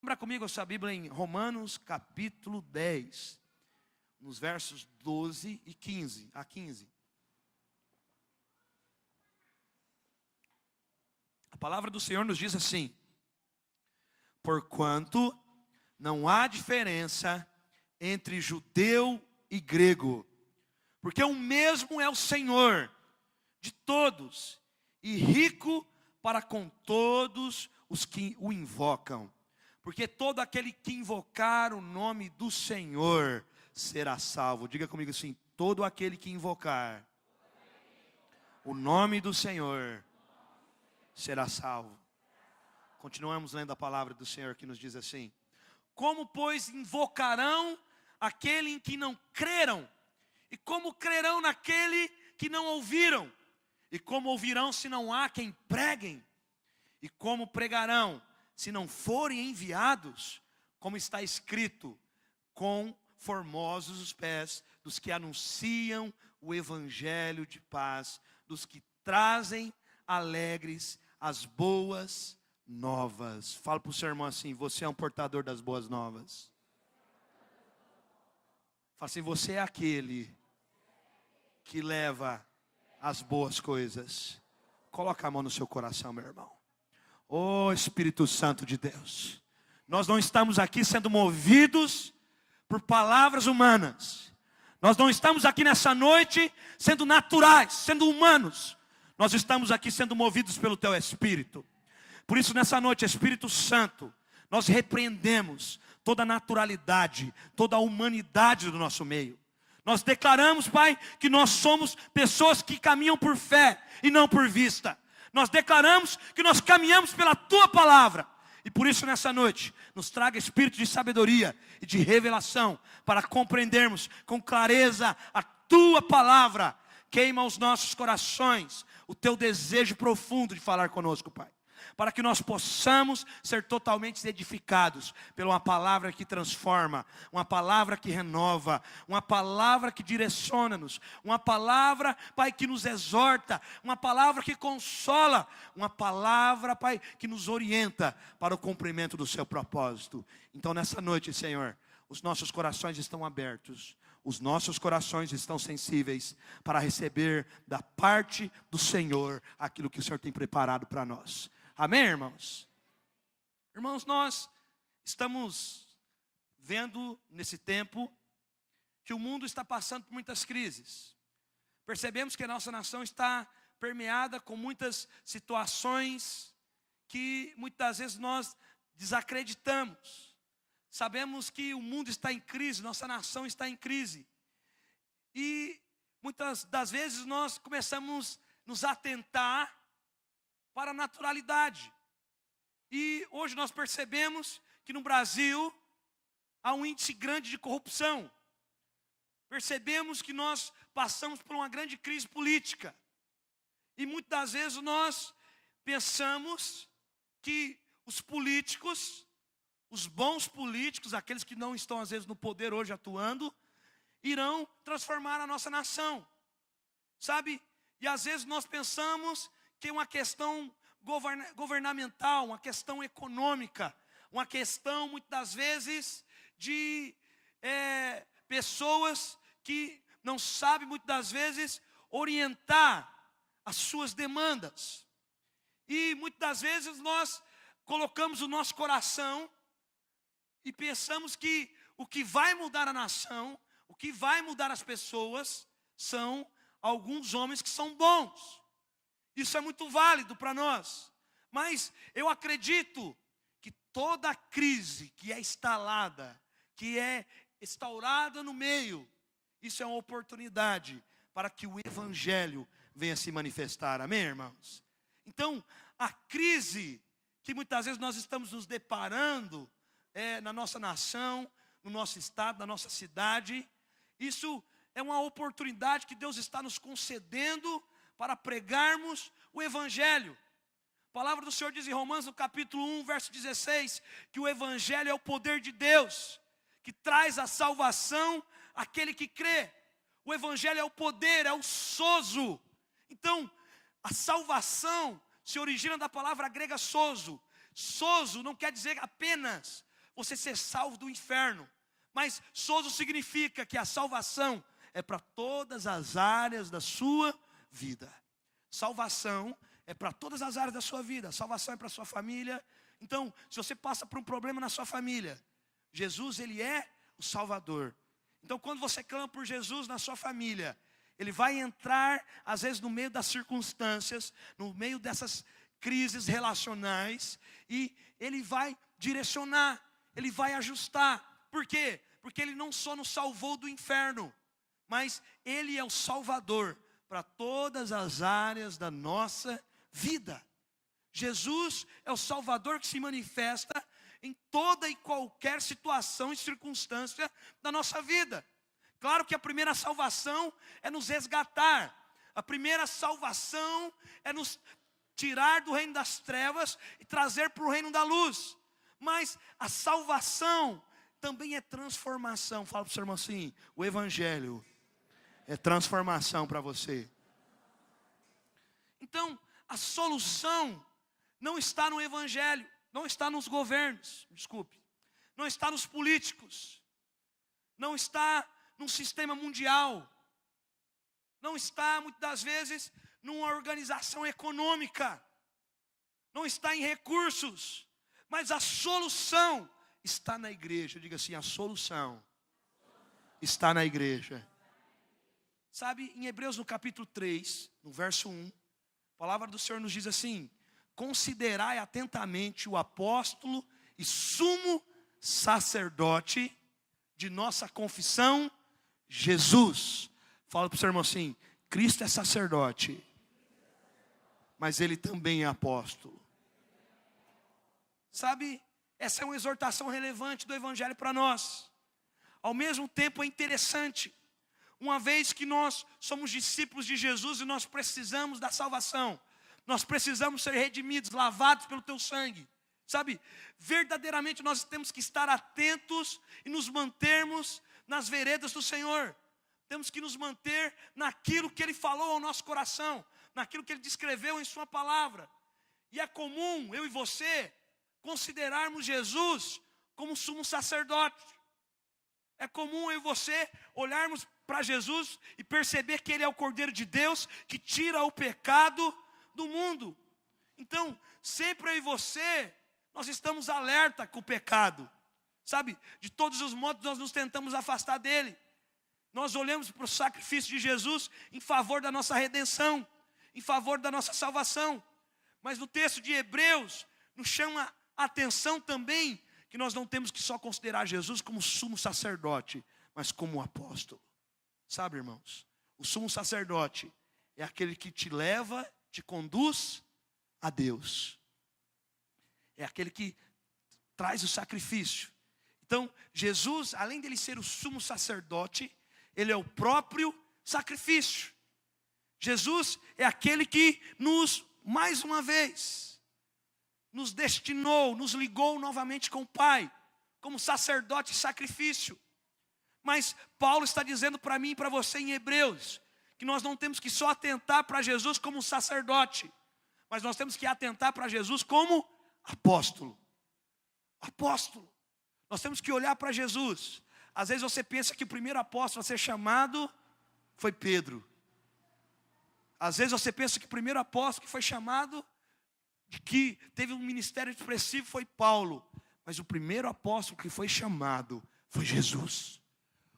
Abra comigo a sua Bíblia em Romanos capítulo 10, nos versos 12 e 15 a 15. A palavra do Senhor nos diz assim: porquanto não há diferença entre judeu e grego, porque o mesmo é o Senhor de todos, e rico para com todos os que o invocam. Porque todo aquele que invocar o nome do Senhor será salvo. Diga comigo assim: todo aquele que invocar o nome do Senhor será salvo. Continuamos lendo a palavra do Senhor que nos diz assim: como pois invocarão aquele em que não creram? E como crerão naquele que não ouviram? E como ouvirão se não há quem preguem? E como pregarão se não forem enviados? Como está escrito: quão formosos os pés dos que anunciam o evangelho de paz, dos que trazem alegres as boas novas. Fala para o seu irmão assim: você é um portador das boas novas. Fala assim: você é aquele que leva as boas coisas. Coloca a mão no seu coração, meu irmão. Oh Espírito Santo de Deus, nós não estamos aqui sendo movidos por palavras humanas. Nós não estamos aqui nessa noite sendo naturais, sendo humanos. Nós estamos aqui sendo movidos pelo Teu Espírito. Por isso nessa noite, Espírito Santo, nós repreendemos toda a naturalidade, toda a humanidade do nosso meio. Nós declaramos, Pai, que nós somos pessoas que caminham por fé e não por vista. Nós declaramos que nós caminhamos pela Tua palavra. E por isso nessa noite, nos traga espírito de sabedoria e de revelação, para compreendermos com clareza a Tua palavra. Queima os nossos corações o Teu desejo profundo de falar conosco, Pai, para que nós possamos ser totalmente edificados pela uma palavra que transforma, uma palavra que renova, uma palavra que direciona-nos, uma palavra, Pai, que nos exorta, uma palavra que consola, uma palavra, Pai, que nos orienta para o cumprimento do Seu propósito. Então nessa noite, Senhor, os nossos corações estão abertos, os nossos corações estão sensíveis para receber da parte do Senhor aquilo que o Senhor tem preparado para nós. Amém, irmãos? Irmãos, nós estamos vendo nesse tempo que o mundo está passando por muitas crises. Percebemos que a nossa nação está permeada com muitas situações que muitas vezes nós desacreditamos. Sabemos que o mundo está em crise, nossa nação está em crise. E muitas das vezes nós começamos a nos atentar para a naturalidade. E hoje nós percebemos que no Brasil há um índice grande de corrupção. Percebemos que nós passamos por uma grande crise política. E muitas das vezes nós pensamos que os políticos, os bons políticos, aqueles que não estão às vezes no poder hoje atuando, irão transformar a nossa nação. Sabe? E às vezes nós pensamos que é uma questão governamental, uma questão econômica, uma questão muitas das vezes de pessoas que não sabem muitas das vezes orientar as suas demandas. E muitas das vezes nós colocamos o nosso coração e pensamos que o que vai mudar a nação, o que vai mudar as pessoas, são alguns homens que são bons. Isso é muito válido para nós. Mas eu acredito que toda crise que é instalada, que é instaurada no meio, isso é uma oportunidade para que o Evangelho venha se manifestar. Amém, irmãos? Então, a crise que muitas vezes nós estamos nos deparando na nossa nação, no nosso estado, na nossa cidade, isso é uma oportunidade que Deus está nos concedendo para pregarmos o Evangelho. A palavra do Senhor diz em Romanos, no capítulo 1, verso 16, que o Evangelho é o poder de Deus, que traz a salvação àquele que crê. O Evangelho é o poder, é o sozo. Então, a salvação se origina da palavra grega sozo. Sozo não quer dizer apenas você ser salvo do inferno. Mas sozo significa que a salvação é para todas as áreas da sua vida. Salvação é para todas as áreas da sua vida. Salvação é para a sua família. Então, se você passa por um problema na sua família, Jesus, Ele é o Salvador. Então, quando você clama por Jesus na sua família, Ele vai entrar, às vezes, no meio das circunstâncias, no meio dessas crises relacionais, e Ele vai direcionar, Ele vai ajustar. Por quê? Porque Ele não só nos salvou do inferno, mas Ele é o Salvador para todas as áreas da nossa vida. Jesus é o Salvador que se manifesta em toda e qualquer situação e circunstância da nossa vida. Claro que a primeira salvação é nos resgatar. A primeira salvação é nos tirar do reino das trevas e trazer para o reino da luz. Mas a salvação também é transformação. Fala para o seu irmão assim: o Evangelho é transformação para você. Então, a solução não está no Evangelho, não está nos governos, não está nos políticos, não está num sistema mundial, não está, muitas das vezes, numa organização econômica, não está em recursos, mas a solução está na igreja. Diga assim: a solução está na igreja. Sabe, em Hebreus no capítulo 3, no verso 1, a palavra do Senhor nos diz assim: considerai atentamente o apóstolo e sumo sacerdote de nossa confissão, Jesus. Fala para o seu irmão assim: Cristo é sacerdote, mas Ele também é apóstolo. Sabe, essa é uma exortação relevante do Evangelho para nós. Ao mesmo tempo é interessante, uma vez que nós somos discípulos de Jesus e nós precisamos da salvação, nós precisamos ser redimidos, lavados pelo teu sangue. Sabe, verdadeiramente nós temos que estar atentos e nos mantermos nas veredas do Senhor. Temos que nos manter naquilo que Ele falou ao nosso coração, naquilo que Ele descreveu em sua palavra. E é comum eu e você considerarmos Jesus como sumo sacerdote. É comum eu e você olharmos para Jesus e perceber que Ele é o Cordeiro de Deus que tira o pecado do mundo. Então, sempre eu e você, nós estamos alerta com o pecado. Sabe, de todos os modos nós nos tentamos afastar dele. Nós olhamos para o sacrifício de Jesus em favor da nossa redenção, em favor da nossa salvação. Mas no texto de Hebreus, nos chama a atenção também que nós não temos que só considerar Jesus como sumo sacerdote, mas como apóstolo. Sabe, irmãos, o sumo sacerdote é aquele que te leva, te conduz a Deus. É aquele que traz o sacrifício. Então, Jesus, além dele ser o sumo sacerdote, Ele é o próprio sacrifício. Jesus é aquele que mais uma vez, nos destinou, nos ligou novamente com o Pai, como sacerdote e sacrifício. Mas Paulo está dizendo para mim e para você em Hebreus, que nós não temos que só atentar para Jesus como sacerdote, mas nós temos que atentar para Jesus como apóstolo. Apóstolo. Nós temos que olhar para Jesus. Às vezes você pensa que o primeiro apóstolo a ser chamado foi Pedro. Às vezes você pensa que o primeiro apóstolo que foi chamado, que teve um ministério expressivo, foi Paulo. Mas o primeiro apóstolo que foi chamado foi Jesus.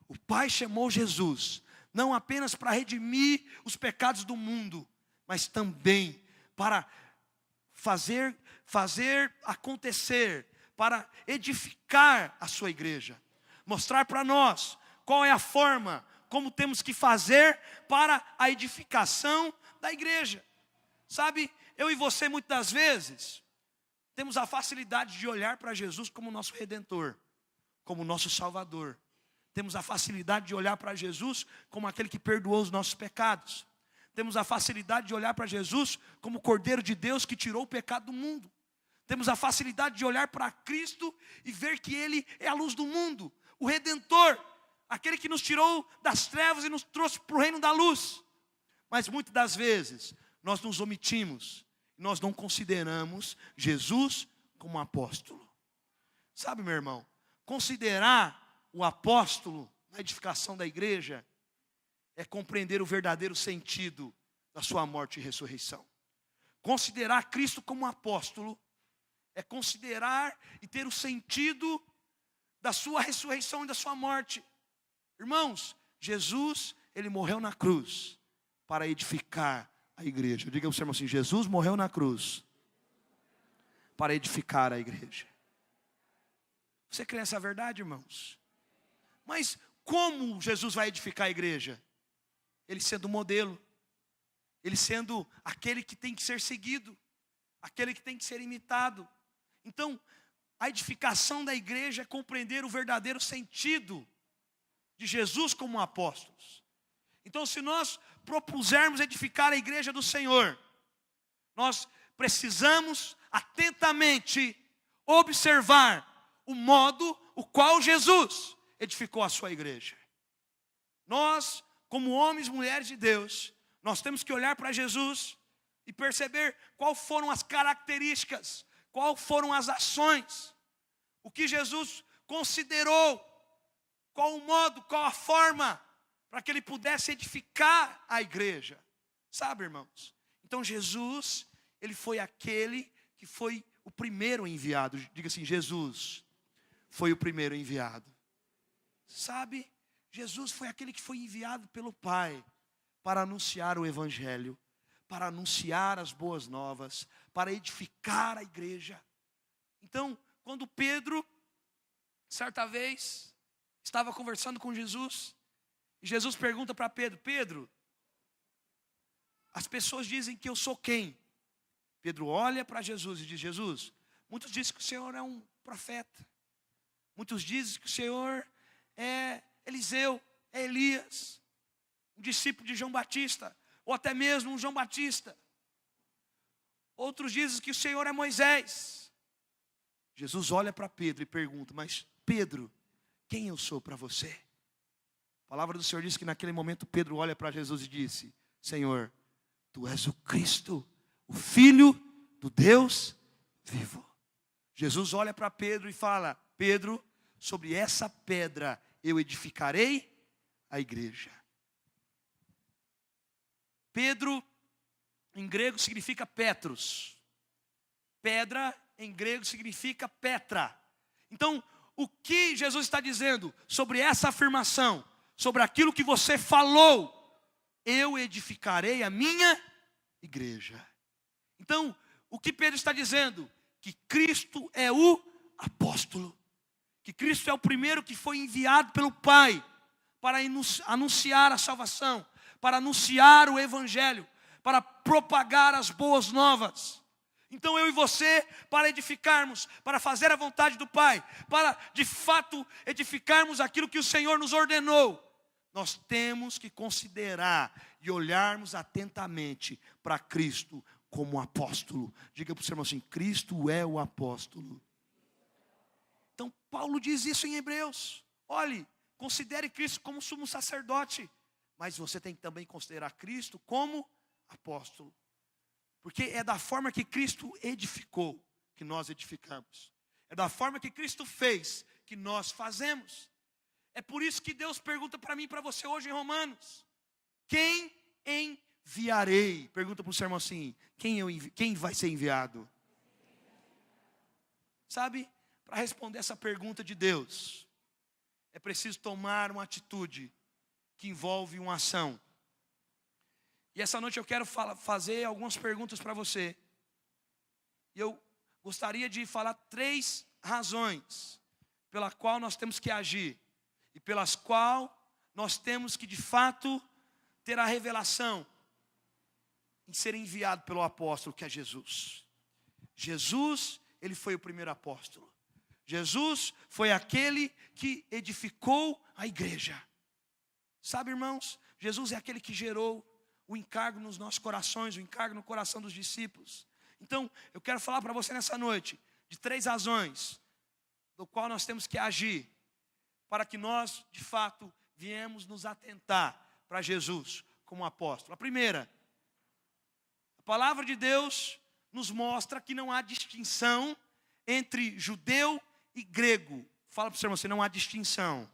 O Pai chamou Jesus, não apenas para redimir os pecados do mundo, mas também para fazer acontecer, para edificar a sua igreja. Mostrar para nós qual é a forma, como temos que fazer para a edificação da igreja. Sabe, eu e você muitas das vezes temos a facilidade de olhar para Jesus como nosso Redentor, como nosso Salvador. Temos a facilidade de olhar para Jesus como aquele que perdoou os nossos pecados. Temos a facilidade de olhar para Jesus como o Cordeiro de Deus que tirou o pecado do mundo. Temos a facilidade de olhar para Cristo e ver que Ele é a luz do mundo, o Redentor, aquele que nos tirou das trevas e nos trouxe para o reino da luz. Mas muitas das vezes nós nos omitimos, nós não consideramos Jesus como apóstolo. Sabe, meu irmão, considerar o apóstolo na edificação da igreja é compreender o verdadeiro sentido da sua morte e ressurreição. Considerar Cristo como apóstolo é considerar e ter o sentido da sua ressurreição e da sua morte. Irmãos, Jesus, ele morreu na cruz para edificar a igreja. Diga ao seu irmão assim: Jesus morreu na cruz para edificar a igreja. Você crê nessa verdade, irmãos? Mas como Jesus vai edificar a igreja? Ele sendo modelo, ele sendo aquele que tem que ser seguido, aquele que tem que ser imitado. Então, a edificação da igreja é compreender o verdadeiro sentido de Jesus como apóstolos. Então, se nós propusermos edificar a igreja do Senhor, nós precisamos atentamente observar o modo o qual Jesus edificou a sua igreja. Nós, como homens e mulheres de Deus, nós temos que olhar para Jesus e perceber quais foram as características, quais foram as ações, o que Jesus considerou, qual o modo, qual a forma, para que ele pudesse edificar a igreja. Sabe, irmãos? Então Jesus, ele foi aquele que foi o primeiro enviado. Diga assim: Jesus foi o primeiro enviado. Sabe, Jesus foi aquele que foi enviado pelo Pai para anunciar o Evangelho, para anunciar as boas novas, para edificar a igreja. Então, quando Pedro, certa vez, estava conversando com Jesus, e Jesus pergunta para Pedro: Pedro, as pessoas dizem que eu sou quem? Pedro olha para Jesus e diz: Jesus, muitos dizem que o Senhor é um profeta, muitos dizem que o Senhor é Eliseu, é Elias, um discípulo de João Batista, ou até mesmo um João Batista. Outros dizem que o Senhor é Moisés. Jesus olha para Pedro e pergunta: mas Pedro, quem eu sou para você? A palavra do Senhor diz que naquele momento Pedro olha para Jesus e disse: Senhor, tu és o Cristo, o Filho do Deus vivo. Jesus olha para Pedro e fala: Pedro, sobre essa pedra eu edificarei a igreja. Pedro, em grego, significa Petros. Pedra, em grego, significa Petra. Então, o que Jesus está dizendo sobre essa afirmação, sobre aquilo que você falou: eu edificarei a minha igreja. Então, o que Pedro está dizendo? Que Cristo é o apóstolo. Que Cristo é o primeiro que foi enviado pelo Pai para anunciar a salvação, para anunciar o Evangelho, para propagar as boas novas. Então eu e você, para edificarmos, para fazer a vontade do Pai, para de fato edificarmos aquilo que o Senhor nos ordenou, nós temos que considerar e olharmos atentamente para Cristo como apóstolo. Diga para o seu irmão assim: Cristo é o apóstolo. Então Paulo diz isso em Hebreus: olhe, considere Cristo como sumo sacerdote, mas você tem que também considerar Cristo como apóstolo. Porque é da forma que Cristo edificou que nós edificamos. É da forma que Cristo fez que nós fazemos. É por isso que Deus pergunta para mim e para você hoje em Romanos: quem enviarei? Pergunta para o seu irmão assim: quem vai ser enviado? Sabe, para responder essa pergunta de Deus, é preciso tomar uma atitude que envolve uma ação. E essa noite eu quero fazer algumas perguntas para você. E eu gostaria de falar 3 razões pela qual nós temos que agir e pelas quais nós temos que de fato ter a revelação em ser enviado pelo apóstolo que é Jesus. Jesus, ele foi o primeiro apóstolo. Jesus foi aquele que edificou a igreja. Sabe, irmãos, Jesus é aquele que gerou o encargo nos nossos corações, o encargo no coração dos discípulos. Então, eu quero falar para você nessa noite de 3 razões do qual nós temos que agir para que nós, de fato, viemos nos atentar para Jesus como apóstolo. A primeira, a palavra de Deus nos mostra que não há distinção entre judeu e grego. Fala para o seu irmão, não há distinção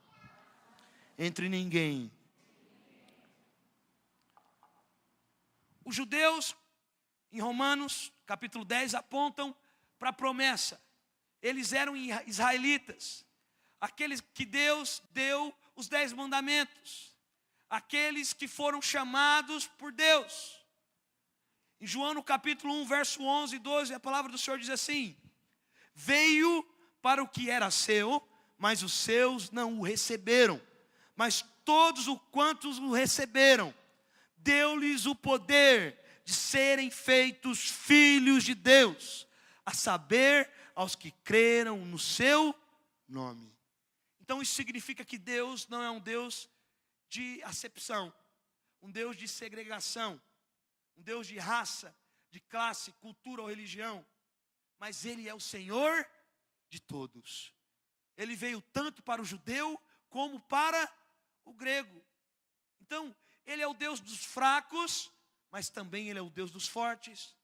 entre ninguém. Os judeus, em Romanos, capítulo 10, apontam para a promessa. Eles eram israelitas, aqueles que Deus deu os 10 mandamentos, aqueles que foram chamados por Deus. Em João, no capítulo 1, verso 11 e 12, a palavra do Senhor diz assim: veio para o que era seu, mas os seus não o receberam. Mas todos os quantos o receberam, deu-lhes o poder de serem feitos filhos de Deus, a saber, aos que creram no seu nome. Então isso significa que Deus não é um Deus de acepção, um Deus de segregação, um Deus de raça, de classe, cultura ou religião, mas Ele é o Senhor de todos. Ele veio tanto para o judeu como para o grego. Então, Ele é o Deus dos fracos, mas também Ele é o Deus dos fortes.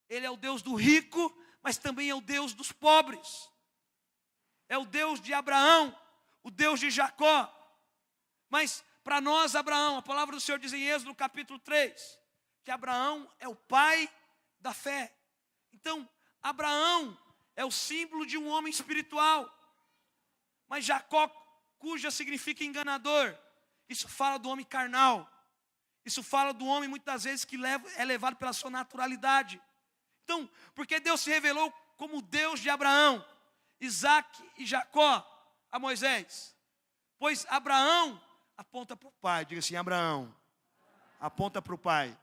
Ele é o Deus do rico, mas também é o Deus dos pobres. É o Deus de Abraão, o Deus de Jacó. Mas para nós, Abraão, a palavra do Senhor diz em Êxodo capítulo 3, que Abraão é o pai da fé. Então, Abraão é o símbolo de um homem espiritual. Mas Jacó, cuja significa enganador, isso fala do homem carnal. Isso fala do homem muitas vezes que é levado pela sua naturalidade. Então, porque Deus se revelou como o Deus de Abraão, Isaac e Jacó a Moisés? Pois Abraão aponta para o pai. Diga assim, Abraão aponta para o pai.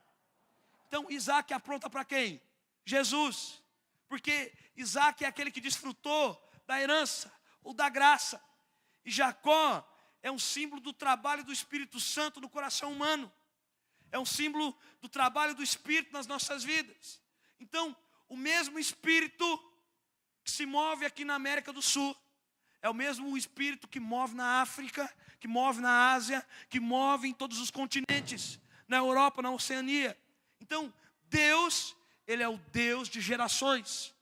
Então Isaac aponta para quem? Jesus. Porque Isaac é aquele que desfrutou da herança ou da graça. E Jacó é um símbolo do trabalho do Espírito Santo no coração humano. É um símbolo do trabalho do Espírito nas nossas vidas. Então, o mesmo Espírito que se move aqui na América do Sul, é o mesmo Espírito que move na África, que move na Ásia, que move em todos os continentes, na Europa, na Oceania. Então, Deus, Ele é o Deus de gerações.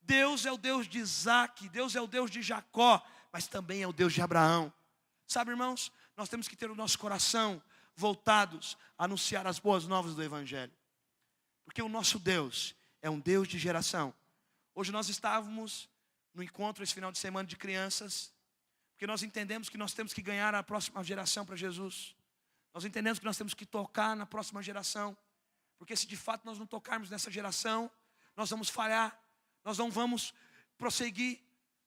Deus é o Deus de Isaac, Deus é o Deus de Jacó, mas também é o Deus de Abraão. Sabe, irmãos, nós temos que ter o nosso coração voltados a anunciar as boas novas do Evangelho. Porque o nosso Deus é um Deus de geração. Hoje nós estávamos no encontro esse final de semana de crianças, porque nós entendemos que nós temos que ganhar a próxima geração para Jesus. Nós entendemos que nós temos que tocar na próxima geração, porque se de fato nós não tocarmos nessa geração, nós vamos falhar, nós não vamos prosseguir,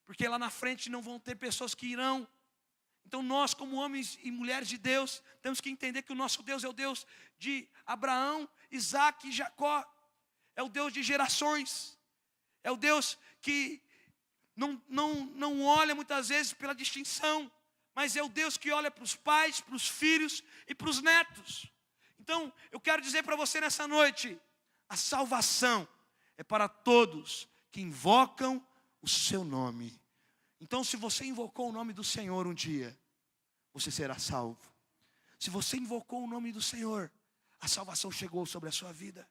porque lá na frente não vão ter pessoas que irão. Então nós, como homens e mulheres de Deus, temos que entender que o nosso Deus é o Deus de Abraão, Isaac e Jacó. É o Deus de gerações. É o Deus que não olha muitas vezes pela distinção, mas é o Deus que olha para os pais, para os filhos e para os netos. Então, eu quero dizer para você nessa noite, a salvação é para todos que invocam o seu nome. Então, se você invocou o nome do Senhor um dia, você será salvo. Se você invocou o nome do Senhor, a salvação chegou sobre a sua vida.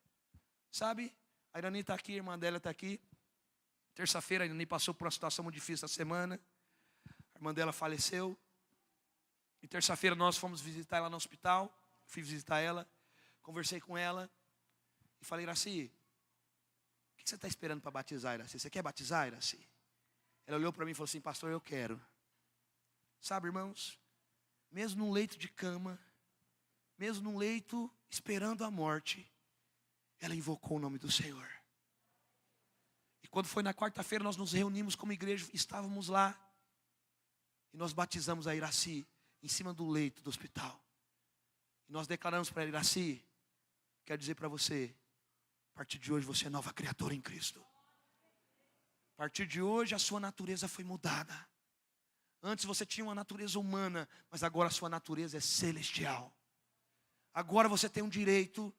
Sabe? A Irani está aqui, a irmã dela está aqui. Terça-feira a Irani passou por uma situação muito difícil essa semana. A irmã dela faleceu. E terça-feira nós fomos visitar ela no hospital. Fui visitar ela, conversei com ela e falei, Iraci, o que você está esperando para batizar, Iraci? Você quer batizar, Iraci? Ela olhou para mim e falou assim, pastor, eu quero. Sabe, irmãos, mesmo num leito de cama, mesmo num leito esperando a morte, ela invocou o nome do Senhor. E quando foi na quarta-feira, nós nos reunimos como igreja, estávamos lá, e nós batizamos a Iraci em cima do leito do hospital. E nós declaramos para ela, Iraci, quero dizer para você, a partir de hoje você é nova criatura em Cristo. A partir de hoje a sua natureza foi mudada. Antes você tinha uma natureza humana, mas agora a sua natureza é celestial. Agora você tem um direito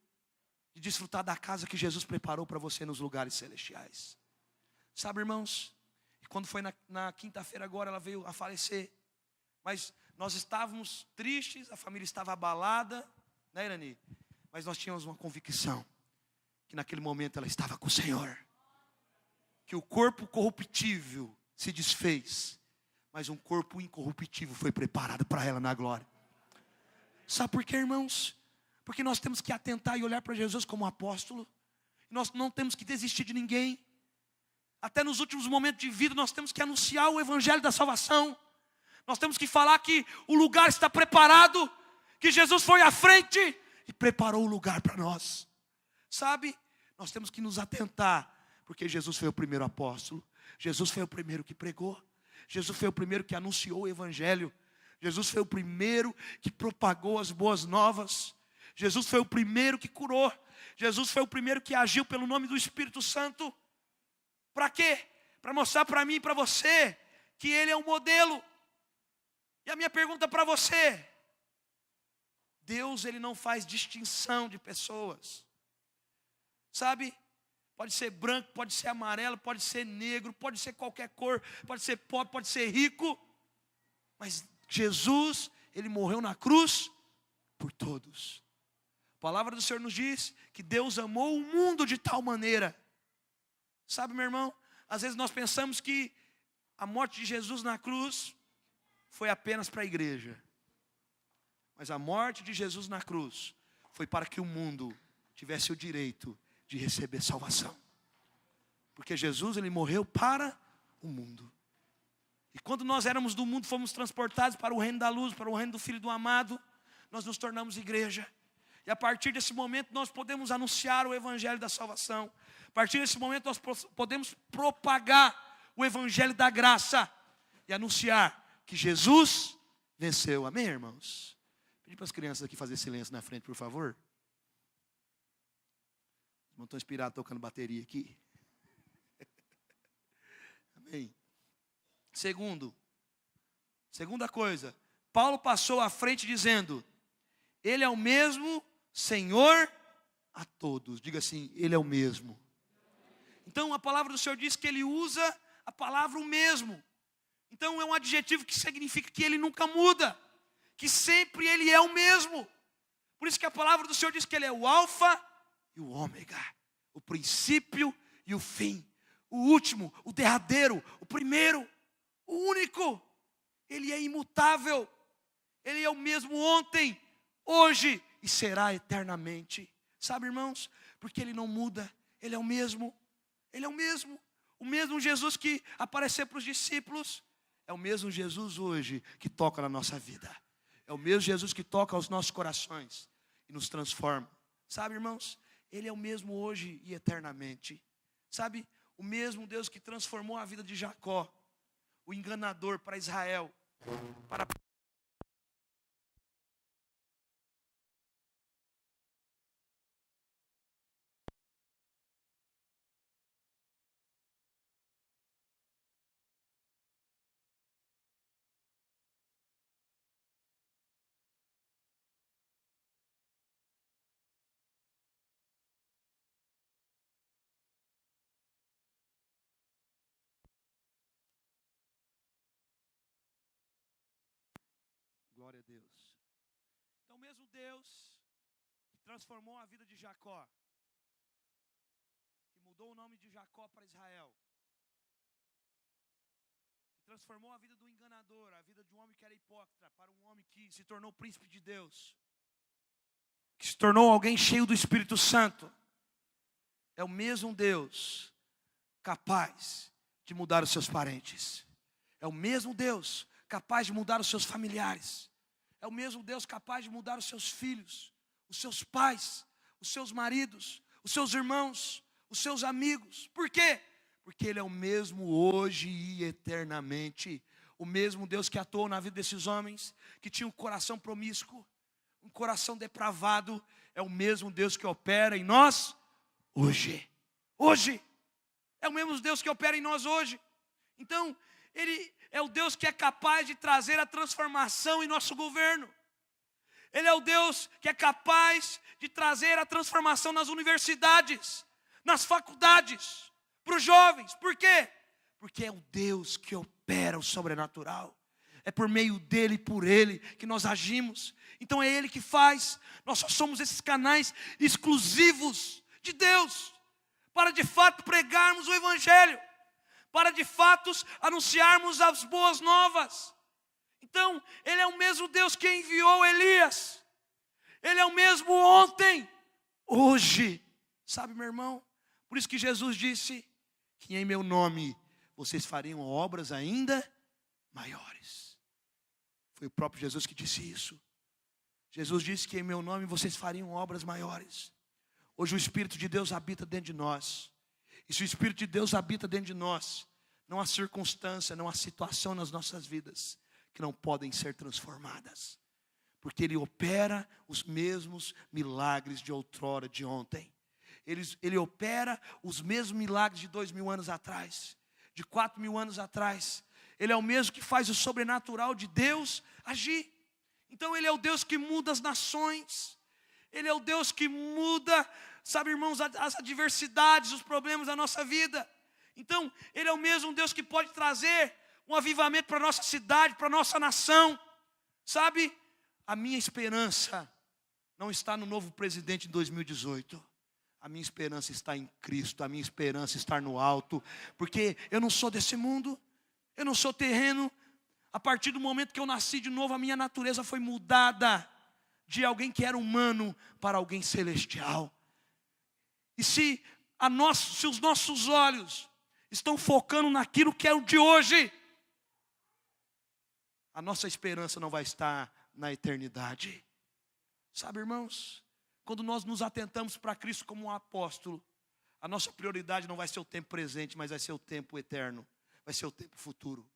de desfrutar da casa que Jesus preparou para você nos lugares celestiais. Sabe, irmãos, e quando foi na quinta-feira agora ela veio a falecer. Mas nós estávamos tristes, a família estava abalada, né, Irani? Mas nós tínhamos uma convicção, que naquele momento ela estava com o Senhor. Que o corpo corruptível se desfez, mas um corpo incorruptível foi preparado para ela na glória. Sabe por quê, irmãos? Porque nós temos que atentar e olhar para Jesus como apóstolo. Nós não temos que desistir de ninguém. Até nos últimos momentos de vida nós temos que anunciar o evangelho da salvação. Nós temos que falar que o lugar está preparado, que Jesus foi à frente e preparou o lugar para nós. Sabe? Nós temos que nos atentar, porque Jesus foi o primeiro apóstolo. Jesus foi o primeiro que pregou. Jesus foi o primeiro que anunciou o evangelho. Jesus foi o primeiro que propagou as boas novas. Jesus foi o primeiro que curou. Jesus foi o primeiro que agiu pelo nome do Espírito Santo. Para quê? Para mostrar para mim e para você que Ele é um modelo. E a minha pergunta para você: Deus, Ele não faz distinção de pessoas. Sabe? Pode ser branco, pode ser amarelo, pode ser negro, pode ser qualquer cor, pode ser pobre, pode ser rico. Mas Jesus, Ele morreu na cruz por todos. A palavra do Senhor nos diz que Deus amou o mundo de tal maneira. Sabe, meu irmão, às vezes nós pensamos que a morte de Jesus na cruz foi apenas para a igreja. Mas a morte de Jesus na cruz foi para que o mundo tivesse o direito de receber salvação. Porque Jesus, Ele morreu para o mundo. E quando nós éramos do mundo, fomos transportados para o reino da luz, para o reino do Filho do Amado, nós nos tornamos igreja. E a partir desse momento nós podemos anunciar o evangelho da salvação. A partir desse momento nós podemos propagar o evangelho da graça e anunciar que Jesus venceu. Amém, irmãos? Pedi para as crianças aqui fazer silêncio na frente, por favor. Não estou inspirado tocando bateria aqui. Amém. Segunda coisa, Paulo passou à frente dizendo: Ele é o mesmo Senhor a todos. Diga assim: Ele é o mesmo. Então a palavra do Senhor diz que Ele usa a palavra o mesmo. Então é um adjetivo que significa que Ele nunca muda, que sempre Ele é o mesmo. Por isso que a palavra do Senhor diz que Ele é o alfa e o ômega, o princípio e o fim, o último, o derradeiro, o primeiro, o único. Ele é imutável. Ele é o mesmo ontem, hoje e será eternamente. Sabe, irmãos? Porque Ele não muda. Ele é o mesmo. Ele é o mesmo. O mesmo Jesus que apareceu para os discípulos é o mesmo Jesus hoje que toca na nossa vida. É o mesmo Jesus que toca aos nossos corações e nos transforma. Sabe, irmãos? Ele é o mesmo hoje e eternamente. Sabe? O mesmo Deus que transformou a vida de Jacó, o enganador, para Israel, para glória a Deus. Então, mesmo Deus que transformou a vida de Jacó, que mudou o nome de Jacó para Israel, que transformou a vida do enganador, a vida de um homem que era hipócrita, para um homem que se tornou príncipe de Deus, que se tornou alguém cheio do Espírito Santo, é o mesmo Deus capaz de mudar os seus parentes. É o mesmo Deus capaz de mudar os seus familiares. É o mesmo Deus capaz de mudar os seus filhos, os seus pais, os seus maridos, os seus irmãos, os seus amigos. Por quê? Porque Ele é o mesmo hoje e eternamente. O mesmo Deus que atuou na vida desses homens, que tinha um coração promíscuo, um coração depravado, é o mesmo Deus que opera em nós hoje. Hoje. É o mesmo Deus que opera em nós hoje. Então, Ele é o Deus que é capaz de trazer a transformação em nosso governo. Ele é o Deus que é capaz de trazer a transformação nas universidades, nas faculdades, para os jovens. Por quê? Porque é o Deus que opera o sobrenatural. É por meio dEle e por Ele que nós agimos. Então é Ele que faz. Nós só somos esses canais exclusivos de Deus para de fato pregarmos o Evangelho, para de fato anunciarmos as boas novas. Então, Ele é o mesmo Deus que enviou Elias. Ele é o mesmo ontem, hoje. Sabe, meu irmão? Por isso que Jesus disse que em meu nome vocês fariam obras ainda maiores. Foi o próprio Jesus que disse isso. Jesus disse que em meu nome vocês fariam obras maiores. Hoje o Espírito de Deus habita dentro de nós. E se o Espírito de Deus habita dentro de nós, não há circunstância, não há situação nas nossas vidas que não podem ser transformadas. Porque Ele opera os mesmos milagres de outrora, de ontem. Ele opera os mesmos milagres de 2000 anos atrás, de 4000 anos atrás. Ele é o mesmo que faz o sobrenatural de Deus agir. Então Ele é o Deus que muda as nações. Ele é o Deus que muda, sabe, irmãos, as adversidades, os problemas da nossa vida. Então Ele é o mesmo Deus que pode trazer um avivamento para a nossa cidade, para a nossa nação. Sabe, a minha esperança não está no novo presidente de 2018. A minha esperança está em Cristo, a minha esperança está no alto. Porque eu não sou desse mundo, eu não sou terreno. A partir do momento que eu nasci de novo, a minha natureza foi mudada de alguém que era humano para alguém celestial. E se os nossos olhos estão focando naquilo que é o de hoje, a nossa esperança não vai estar na eternidade. Sabe, irmãos, quando nós nos atentamos para Cristo como um apóstolo, a nossa prioridade não vai ser o tempo presente, mas vai ser o tempo eterno, vai ser o tempo futuro.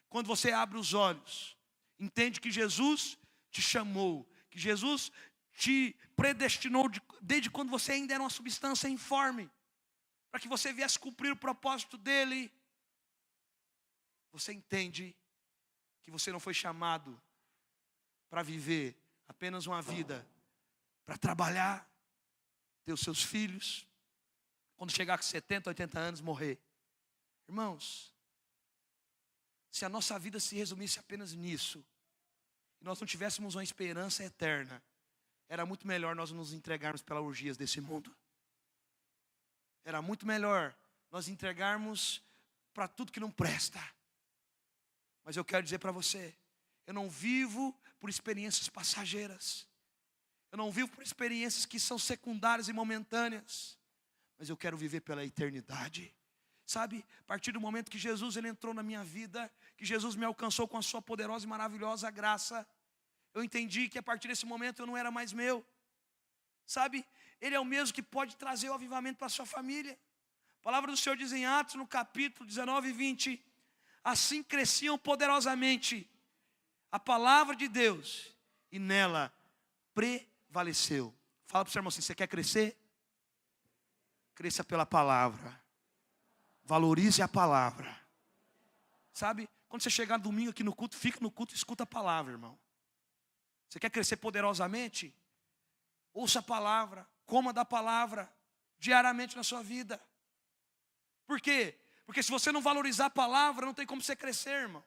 Quando você abre os olhos, entende que Jesus te chamou, que Jesus te predestinou desde quando você ainda era uma substância informe, para que você viesse cumprir o propósito dEle. Você entende que você não foi chamado para viver apenas uma vida, para trabalhar, ter os seus filhos, quando chegar com 70, 80 anos, morrer. Irmãos, se a nossa vida se resumisse apenas nisso, e nós não tivéssemos uma esperança eterna, era muito melhor nós nos entregarmos pelas orgias desse mundo. Era muito melhor nós entregarmos para tudo que não presta. Mas eu quero dizer para você, eu não vivo por experiências passageiras. Eu não vivo por experiências que são secundárias e momentâneas. Mas eu quero viver pela eternidade. Sabe, a partir do momento que Jesus ele entrou na minha vida, que Jesus me alcançou com a sua poderosa e maravilhosa graça, eu entendi que a partir desse momento eu não era mais meu. Sabe, Ele é o mesmo que pode trazer o avivamento para a sua família. A palavra do Senhor diz em Atos, no capítulo 19 e 20, assim cresciam poderosamente a palavra de Deus, e nela prevaleceu. Fala para o seu irmão assim, você quer crescer? Cresça pela palavra. Valorize a palavra. Sabe, quando você chegar no domingo aqui no culto, fica no culto e escuta a palavra, irmão. Você quer crescer poderosamente? Ouça a palavra, coma da palavra diariamente na sua vida. Por quê? Porque se você não valorizar a palavra, não tem como você crescer, irmão.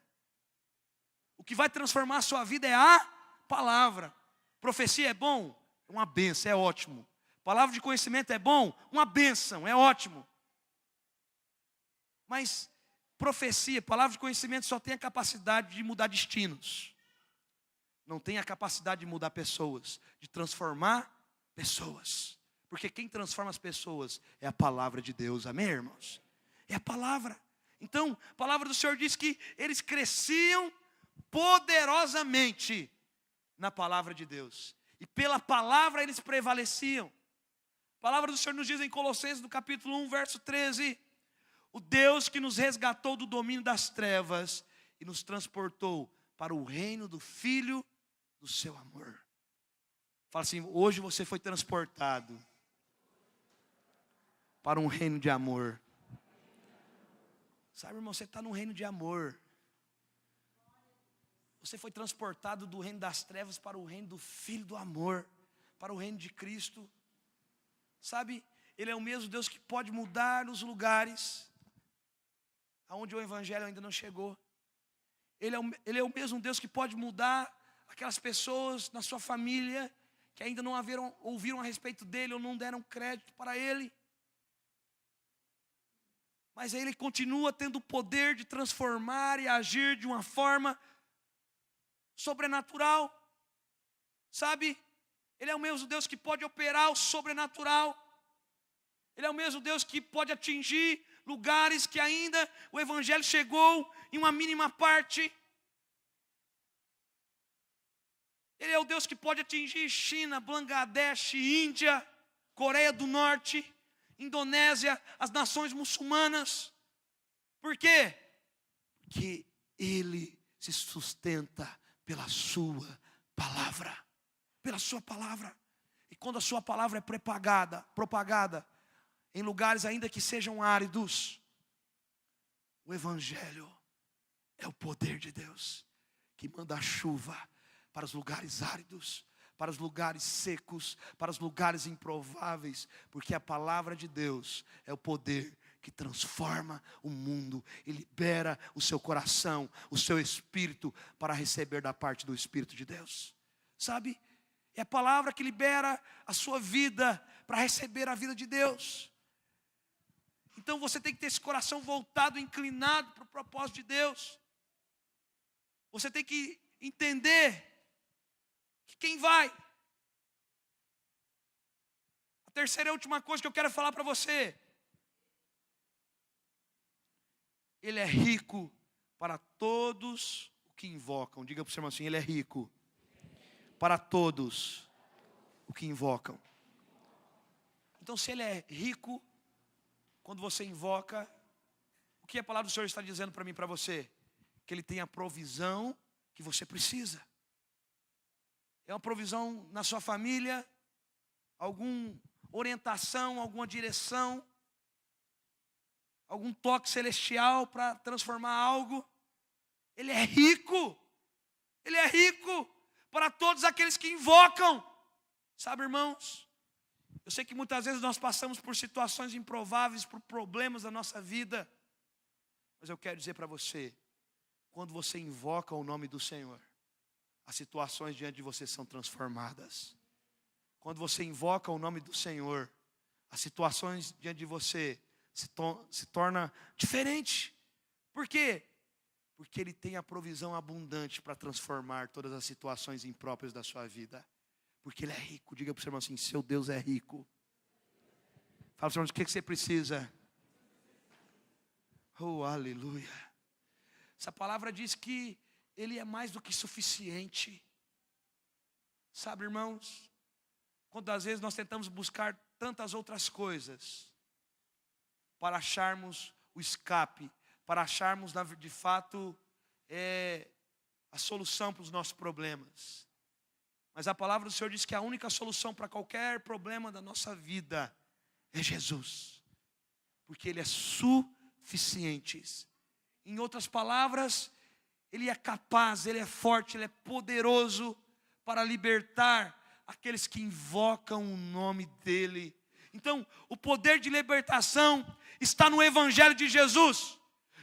O que vai transformar a sua vida é a palavra. Profecia é bom? É uma bênção, é ótimo. Palavra de conhecimento é bom? Uma bênção, é ótimo. Mas profecia, palavra de conhecimento só tem a capacidade de mudar destinos. Não tem a capacidade de mudar pessoas, de transformar pessoas. Porque quem transforma as pessoas é a palavra de Deus, amém, irmãos? É a palavra. Então, a palavra do Senhor diz que eles cresciam poderosamente na palavra de Deus. E pela palavra eles prevaleciam. A palavra do Senhor nos diz em Colossenses, no capítulo 1, verso 13. O Deus que nos resgatou do domínio das trevas e nos transportou para o reino do Filho do seu amor. Fala assim, hoje você foi transportado para um reino de amor. Sabe, irmão, você está num reino de amor. Você foi transportado do reino das trevas para o reino do Filho do amor, para o reino de Cristo. Sabe, Ele é o mesmo Deus que pode mudar os lugares aonde o Evangelho ainda não chegou. Ele é o mesmo Deus que pode mudar aquelas pessoas na sua família que ainda não ouviram a respeito dele ou não deram crédito para ele. mas Ele continua tendo o poder de transformar e agir de uma forma sobrenatural. Sabe? Ele é o mesmo Deus que pode operar o sobrenatural. Ele é o mesmo Deus que pode atingir lugares que ainda o Evangelho chegou em uma mínima parte. Ele é o Deus que pode atingir China, Bangladesh, Índia, Coreia do Norte, Indonésia, as nações muçulmanas. Por quê? Porque Ele se sustenta pela sua palavra. Pela sua palavra. E quando a sua palavra é propagada em lugares ainda que sejam áridos, o Evangelho é o poder de Deus que manda a chuva para os lugares áridos, para os lugares secos, para os lugares improváveis, porque a palavra de Deus é o poder que transforma o mundo e libera o seu coração, o seu espírito para receber da parte do Espírito de Deus. Sabe? É a palavra que libera a sua vida para receber a vida de Deus. Então você tem que ter esse coração voltado, inclinado para o propósito de Deus. Você tem que entender que quem vai. A terceira e última coisa que eu quero falar para você. Ele é rico para todos os que invocam. Diga para o seu irmão assim, Ele é rico para todos os que invocam. Então se Ele é rico, quando você invoca, o que a palavra do Senhor está dizendo para mim e para você? Que Ele tem a provisão que você precisa. É uma provisão na sua família, alguma orientação, alguma direção, algum toque celestial para transformar algo. Ele é rico. Ele é rico para todos aqueles que invocam. Sabe, irmãos? Eu sei que muitas vezes nós passamos por situações improváveis, por problemas da nossa vida. Mas eu quero dizer para você, quando você invoca o nome do Senhor, as situações diante de você são transformadas. Quando você invoca o nome do Senhor, as situações diante de você se tornam diferentes. Por quê? Porque Ele tem a provisão abundante para transformar todas as situações impróprias da sua vida. Porque Ele é rico. Diga para o seu irmão assim, seu Deus é rico. Fala para o seu irmão, o que você precisa? Oh, aleluia. Essa palavra diz que Ele é mais do que suficiente. Sabe, irmãos? Quantas vezes nós tentamos buscar tantas outras coisas para acharmos o escape, para acharmos de fato a solução para os nossos problemas. Mas a palavra do Senhor diz que a única solução para qualquer problema da nossa vida é Jesus. Porque Ele é suficiente. Em outras palavras, Ele é capaz, Ele é forte, Ele é poderoso para libertar aqueles que invocam o nome dEle. Então, o poder de libertação está no Evangelho de Jesus.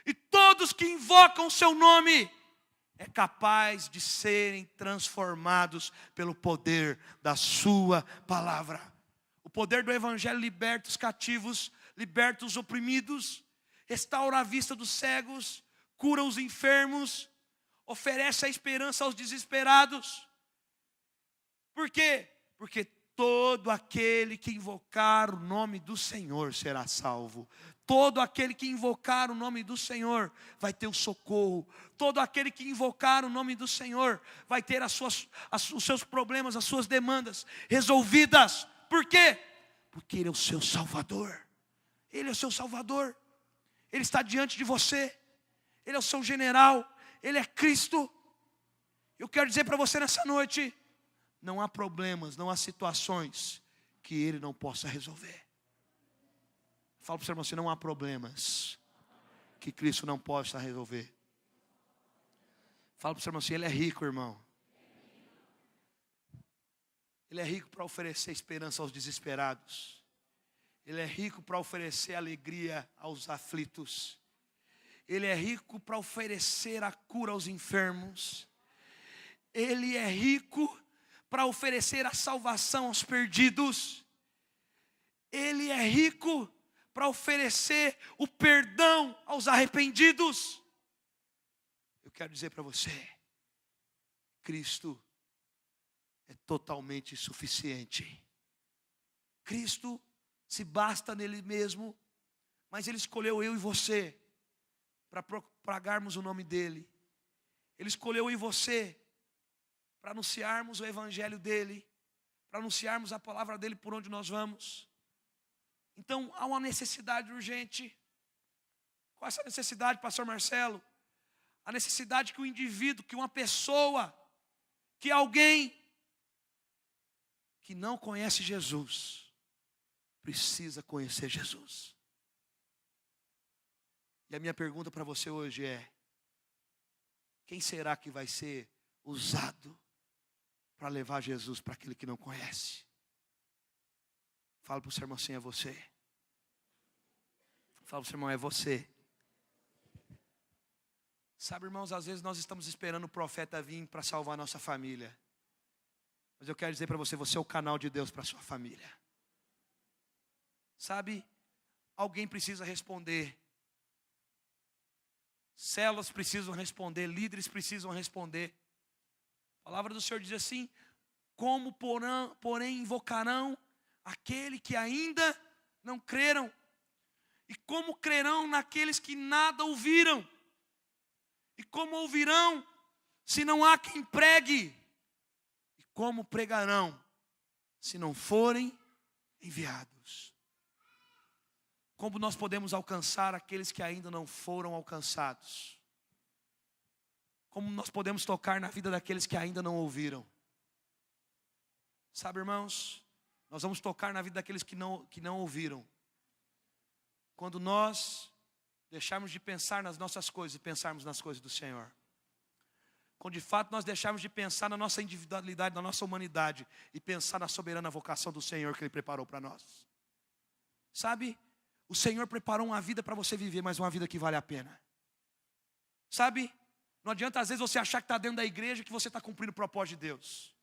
E todos que invocam o seu nome é capaz de serem transformados pelo poder da sua palavra. O poder do Evangelho liberta os cativos, liberta os oprimidos, restaura a vista dos cegos, cura os enfermos, oferece a esperança aos desesperados. Por quê? Porque todo aquele que invocar o nome do Senhor será salvo. Todo aquele que invocar o nome do Senhor vai ter o socorro. Todo aquele que invocar o nome do Senhor vai ter os seus problemas, as suas demandas resolvidas. Por quê? Porque Ele é o seu Salvador. Ele é o seu Salvador. Ele está diante de você. Ele é o seu general. Ele é Cristo. Eu quero dizer para você nessa noite, não há problemas, não há situações que Ele não possa resolver. Fala para o seu irmão assim, não há problemas que Cristo não possa resolver. Fala para o seu irmão assim, Ele é rico, irmão. Ele é rico para oferecer esperança aos desesperados. Ele é rico para oferecer alegria aos aflitos. Ele é rico para oferecer a cura aos enfermos. Ele é rico para oferecer a salvação aos perdidos. Ele é rico para oferecer o perdão aos arrependidos. Eu quero dizer para você, Cristo é totalmente suficiente. Cristo se basta nele mesmo, mas Ele escolheu eu e você para propagarmos o nome dEle. Ele escolheu eu e você para anunciarmos o evangelho dEle, para anunciarmos a palavra dEle por onde nós vamos. Então há uma necessidade urgente. Qual é essa necessidade, pastor Marcelo? A necessidade que o indivíduo, que uma pessoa, que alguém que não conhece Jesus, precisa conhecer Jesus. E a minha pergunta para você hoje é: quem será que vai ser usado para levar Jesus para aquele que não conhece? Fala para o seu irmão assim: é você. Fala para o seu irmão: é você. Sabe, irmãos, às vezes nós estamos esperando o profeta vir para salvar a nossa família. Mas eu quero dizer para você, você é o canal de Deus para a sua família. Sabe, alguém precisa responder. Células precisam responder, líderes precisam responder. A palavra do Senhor diz assim: como porém invocarão aquele que ainda não creram? E como crerão naqueles que nada ouviram? E como ouvirão se não há quem pregue? E como pregarão se não forem enviados? Como nós podemos alcançar aqueles que ainda não foram alcançados? Como nós podemos tocar na vida daqueles que ainda não ouviram? Sabe, irmãos, nós vamos tocar na vida daqueles que não ouviram quando nós deixarmos de pensar nas nossas coisas e pensarmos nas coisas do Senhor. Quando de fato nós deixarmos de pensar na nossa individualidade, na nossa humanidade, e pensar na soberana vocação do Senhor que Ele preparou para nós. Sabe, o Senhor preparou uma vida para você viver, mas uma vida que vale a pena. Sabe, não adianta às vezes você achar que está dentro da igreja que você está cumprindo o propósito de Deus.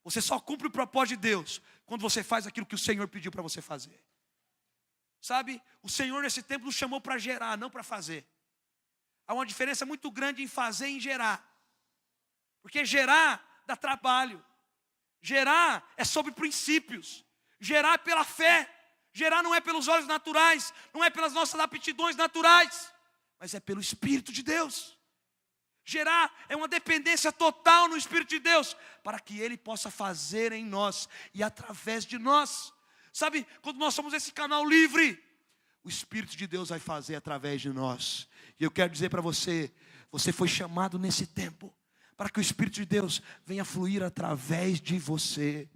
Você só cumpre o propósito de Deus quando você faz aquilo que o Senhor pediu para você fazer. Sabe, o Senhor nesse tempo nos chamou para gerar, não para fazer. Há uma diferença muito grande em fazer e em gerar. Porque gerar dá trabalho. Gerar é sobre princípios. Gerar é pela fé. Gerar não é pelos olhos naturais, não é pelas nossas aptidões naturais, mas é pelo Espírito de Deus. Gerar é uma dependência total no Espírito de Deus, para que Ele possa fazer em nós e através de nós. Sabe, quando nós somos esse canal livre, o Espírito de Deus vai fazer através de nós. E eu quero dizer para você, você foi chamado nesse tempo, para que o Espírito de Deus venha fluir através de você.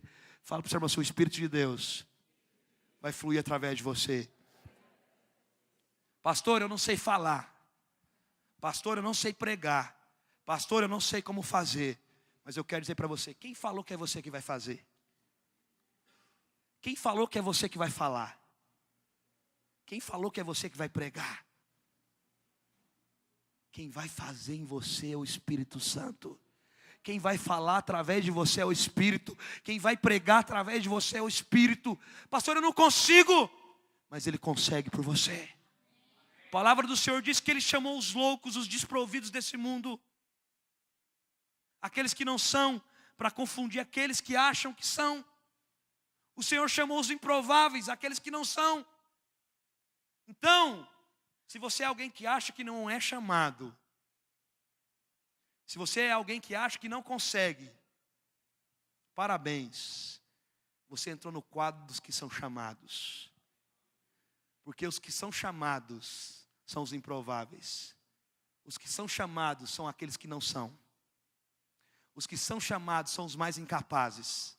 Fala para o seu irmão, o Espírito de Deus vai fluir através de você. Pastor, eu não sei falar. Pastor, eu não sei pregar. Pastor, eu não sei como fazer. Mas eu quero dizer para você, quem falou que é você que vai fazer? Quem falou que é você que vai falar? Quem falou que é você que vai pregar? Quem vai fazer em você é o Espírito Santo. Quem vai falar através de você é o Espírito. Quem vai pregar através de você é o Espírito. Pastor, eu não consigo, mas Ele consegue por você. A palavra do Senhor diz que Ele chamou os loucos, os desprovidos desse mundo, aqueles que não são, para confundir aqueles que acham que são. O Senhor chamou os improváveis, aqueles que não são. Então, se você é alguém que acha que não é chamado, se você é alguém que acha que não consegue, parabéns, você entrou no quadro dos que são chamados. Porque os que são chamados são os improváveis. Os que são chamados são aqueles que não são. Os que são chamados são os mais incapazes.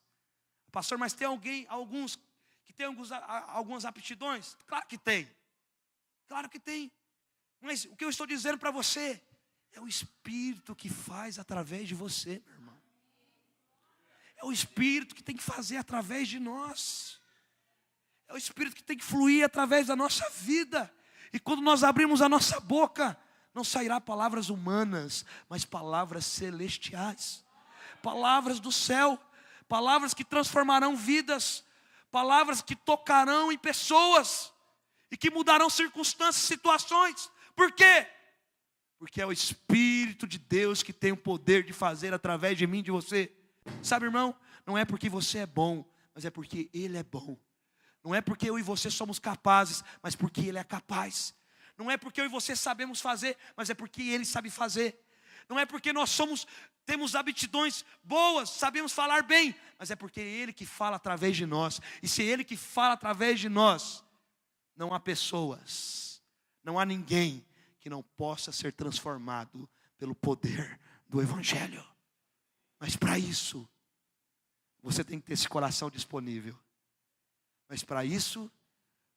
Pastor, mas tem alguns que têm algumas aptidões? Claro que tem. Claro que tem. Mas o que eu estou dizendo para você é o Espírito que faz através de você, meu irmão. É o Espírito que tem que fazer através de nós. É o Espírito que tem que fluir através da nossa vida. E quando nós abrimos a nossa boca, não sairá palavras humanas, mas palavras celestiais. Palavras do céu. Palavras que transformarão vidas. Palavras que tocarão em pessoas. e que mudarão circunstâncias, situações. Por quê? Porque é o Espírito de Deus que tem o poder de fazer através de mim, de você. Sabe, irmão, não é porque você é bom, mas é porque Ele é bom. Não é porque eu e você somos capazes, mas porque Ele é capaz. Não é porque eu e você sabemos fazer, mas é porque Ele sabe fazer. Não é porque nós temos aptidões boas, sabemos falar bem, mas é porque é Ele que fala através de nós. E se é Ele que fala através de nós, não há pessoas, não há ninguém que não possa ser transformado pelo poder do Evangelho. Mas para isso, você tem que ter esse coração disponível. Mas para isso,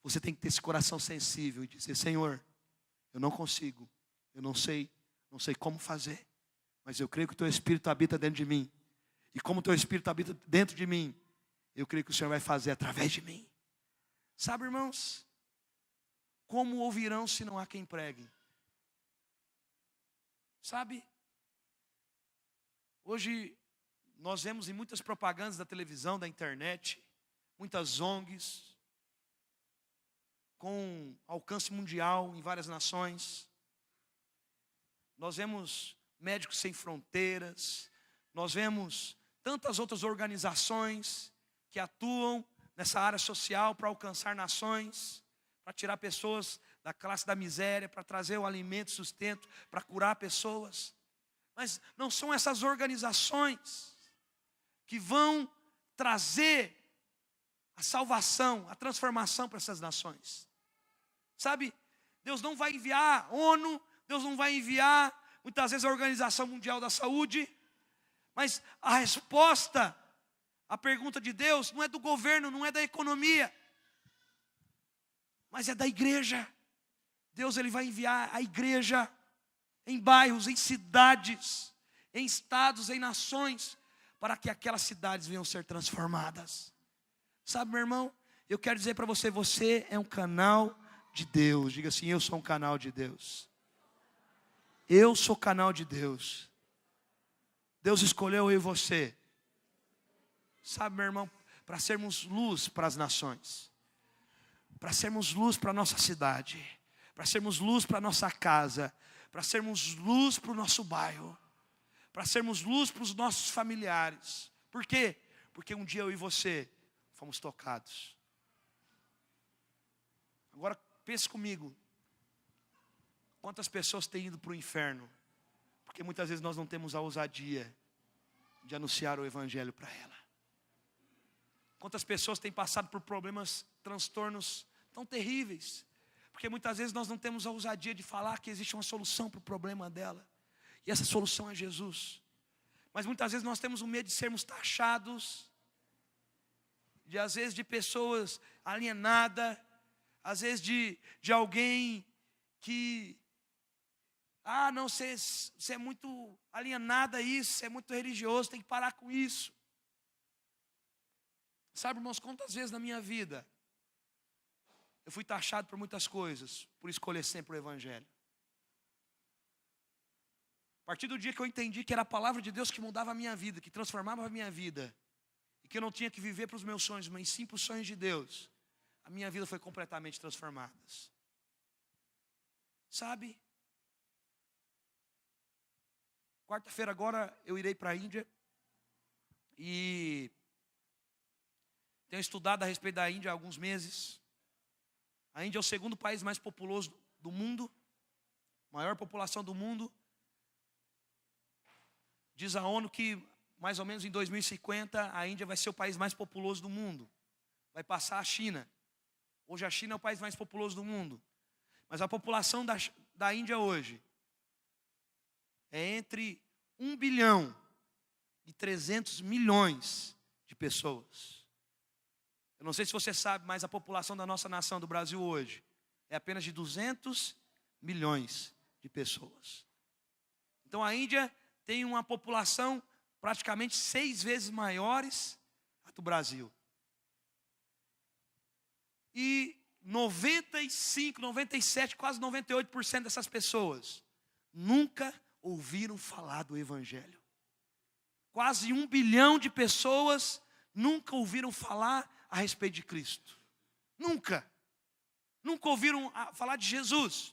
você tem que ter esse coração sensível e dizer: Senhor, eu não consigo, eu não sei como fazer, mas eu creio que o Teu Espírito habita dentro de mim. E como o Teu Espírito habita dentro de mim, eu creio que o Senhor vai fazer através de mim. Sabe, irmãos, como ouvirão se não há quem pregue? Sabe, hoje nós vemos em muitas propagandas da televisão, da internet, muitas ONGs com alcance mundial em várias nações. Nós vemos Médicos Sem Fronteiras, nós vemos tantas outras organizações que atuam nessa área social para alcançar nações, para tirar pessoas da classe da miséria, para trazer o alimento, sustento, para curar pessoas. Mas não são essas organizações que vão trazer a salvação, a transformação para essas nações. Sabe, Deus não vai enviar a ONU, Deus não vai enviar muitas vezes a Organização Mundial da Saúde, mas a resposta à pergunta de Deus não é do governo, não é da economia, mas é da igreja. Deus, Ele vai enviar a igreja em bairros, em cidades, em estados, em nações, para que aquelas cidades venham ser transformadas. Sabe, meu irmão, eu quero dizer para você, você é um canal de Deus. Diga assim: eu sou um canal de Deus. Eu sou canal de Deus. Deus escolheu eu e você. Sabe, meu irmão, para sermos luz para as nações, para sermos luz para a nossa cidade, para sermos luz para a nossa casa, para sermos luz para o nosso bairro, para sermos luz para os nossos familiares. Por quê? Porque um dia eu e você fomos tocados. Agora pense comigo, quantas pessoas têm ido para o inferno, porque muitas vezes nós não temos a ousadia de anunciar o Evangelho para ela. Quantas pessoas têm passado por problemas, transtornos tão terríveis, porque muitas vezes nós não temos a ousadia de falar que existe uma solução para o problema dela, e essa solução é Jesus. Mas muitas vezes nós temos o medo de sermos taxados, às vezes de pessoas alienadas, às vezes de alguém que, não, você é muito alienado a isso, você é muito religioso, tem que parar com isso. Sabe, irmãos, quantas vezes na minha vida eu fui taxado por muitas coisas, por escolher sempre o Evangelho. A partir do dia que eu entendi que era a palavra de Deus que mudava a minha vida, que transformava a minha vida, e que eu não tinha que viver para os meus sonhos, mas sim para os sonhos de Deus, a minha vida foi completamente transformada. Sabe? Quarta-feira agora eu irei para a Índia, e tenho estudado a respeito da Índia há alguns meses. A Índia é o segundo país mais populoso do mundo, maior população do mundo. Diz a ONU que mais ou menos em 2050 a Índia vai ser o país mais populoso do mundo. Vai passar a China. Hoje a China é o país mais populoso do mundo. Mas a população da Índia hoje é entre 1 bilhão e 300 milhões de pessoas. Eu não sei se você sabe, mas a população da nossa nação, do Brasil hoje, é apenas de 200 milhões de pessoas. Então a Índia tem uma população praticamente 6 vezes maiores do Brasil. E 95, 97, quase 98% dessas pessoas nunca ouviram falar do Evangelho. Quase 1 bilhão de pessoas nunca ouviram falar a respeito de Cristo. Nunca. nunca ouviram falar de Jesus.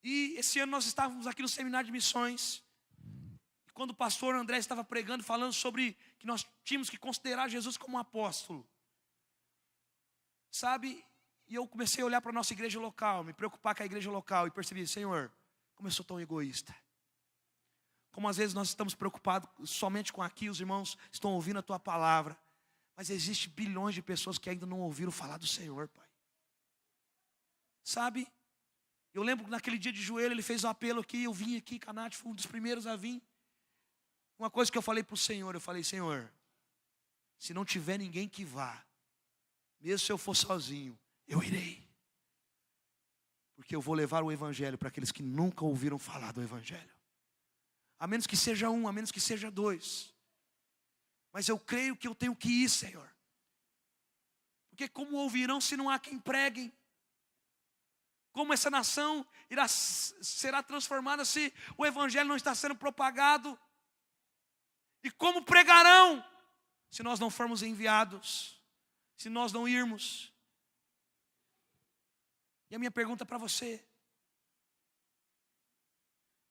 E esse ano nós estávamos aqui no seminário de missões. E quando o pastor André estava pregando, falando sobre que nós tínhamos que considerar Jesus como um apóstolo. Sabe? E eu comecei a olhar para a nossa igreja local, me preocupar com a igreja local. E percebi, Senhor, como eu sou tão egoísta. Como às vezes nós estamos preocupados somente com aqui, os irmãos estão ouvindo a tua palavra. Mas existem bilhões de pessoas que ainda não ouviram falar do Senhor, Pai. Sabe? Eu lembro que naquele dia de joelho ele fez um apelo aqui, eu vim aqui, Canate, fui um dos primeiros a vir. Uma coisa que eu falei para o Senhor, eu falei, Senhor, se não tiver ninguém que vá, mesmo se eu for sozinho, eu irei. Porque eu vou levar o evangelho para aqueles que nunca ouviram falar do evangelho. A menos que seja um, a menos que seja dois. Mas eu creio que eu tenho que ir, Senhor. Porque como ouvirão se não há quem pregue? Como essa nação será transformada se o evangelho não está sendo propagado? E como pregarão se nós não formos enviados? Se nós não irmos? E a minha pergunta para você: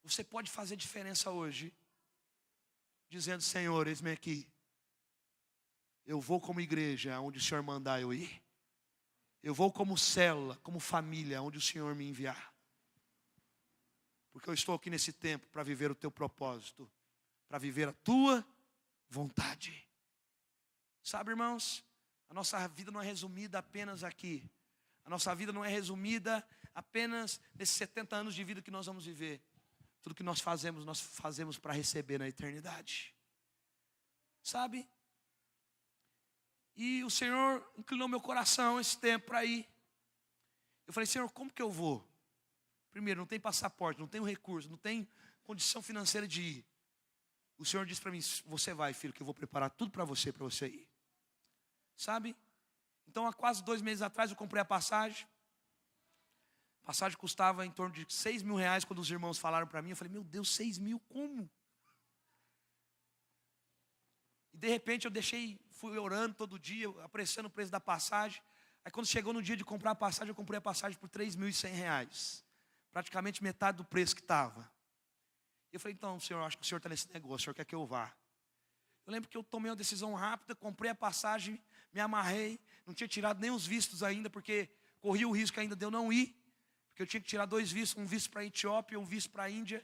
você pode fazer diferença hoje, dizendo, Senhor, eis-me aqui. Eu vou como igreja, onde o Senhor mandar eu ir. Eu vou como célula, como família, onde o Senhor me enviar. Porque eu estou aqui nesse tempo para viver o teu propósito, para viver a tua vontade. Sabe, irmãos, a nossa vida não é resumida apenas aqui. A nossa vida não é resumida apenas nesses 70 anos de vida que nós vamos viver. Tudo que nós fazemos para receber na eternidade. Sabe? E o Senhor inclinou meu coração esse tempo para ir. Eu falei, Senhor, como que eu vou? Primeiro, não tem passaporte, não tenho recurso, não tenho condição financeira de ir. O Senhor disse para mim, você vai, filho, que eu vou preparar tudo para você ir. Sabe? Então, há quase 2 meses atrás, eu comprei a passagem. A passagem custava em torno de 6 mil reais. Quando os irmãos falaram para mim, eu falei, meu Deus, 6 mil, como? E de repente eu fui orando todo dia, apreciando o preço da passagem. Aí quando chegou no dia de comprar a passagem, eu comprei a passagem por 3.100 reais. Praticamente metade do preço que estava. Eu falei, então, Senhor, acho que o Senhor está nesse negócio, o Senhor quer que eu vá. Eu lembro que eu tomei uma decisão rápida, comprei a passagem, me amarrei. Não tinha tirado nem os vistos ainda, porque corria o risco ainda de eu não ir. Porque eu tinha que tirar 2 vistos, um visto para a Etiópia e um visto para a Índia.